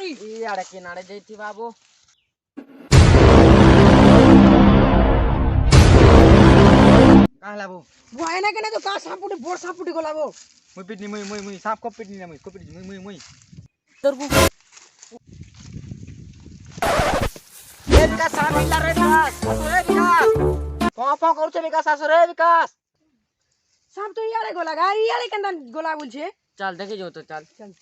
गाड़ी इयाड़े किनारे जैती बाबू कहाँ लाबो बुआए ना के ना तो का सापुटी बोर सापुटी को लाबो मुई पिटनी मुई सांप को पिटनी ना मुई को पिटनी मुई इधर को ए विकास सांप इला रे विकास असुरे विकास कौन करछे विकास असुरे विकास साप तो यारे गोला गाड़ी यारे केंदा गोला बोलछे चल देखि जो तो चल चल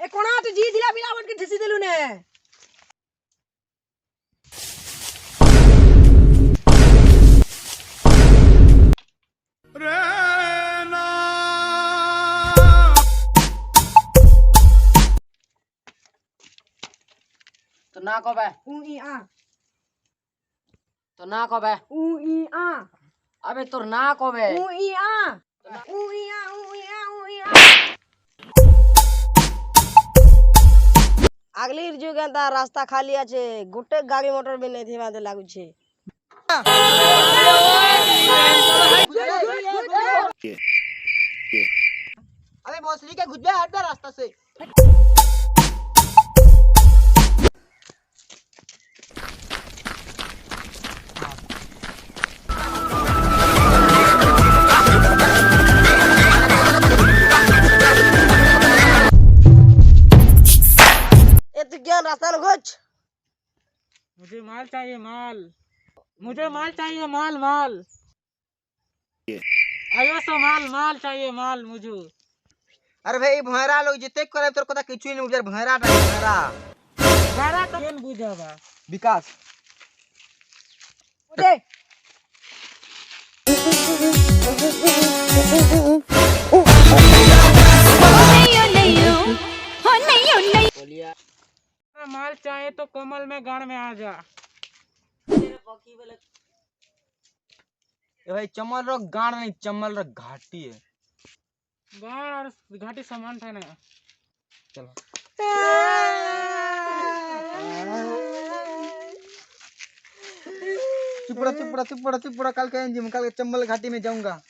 ए कोना तो जी दिला बिलावट के ठसी देलु ने तो ना को बे ऊ ई आ तो ना को बे ऊ ई आ अबे तोर ना को बे ऊ ई आ ऊ ई आ ऊ ई आ ऊ ई आ আগলি যুগেন্তা রাস্তা খালি আছে গুটে গাড়ি মোটর বি নাই থিমাতে লাগুছে अबे भोसड़ी के गुद्दे हट गया रास्ता से ए तू क्या रास्ता न घोच मुझे माल चाहिए माल मुझे माल चाहिए माल माल आयो सो माल माल चाहिए माल मुझे अरे भाई भैरा लोग जिते करे तोर कोता किछु नहीं उधर भैरा भैरा सारा तो केन बुझाबा विकास दे बोलिया माल चाहिए तो कमल में गाड़ में आ जा ए भाई चमल रो गाड़ नहीं चमल रो घाटी है गाड़ और घाटी समान था ना चलो चुप रहा कल के चंबल घाटी में जाऊंगा।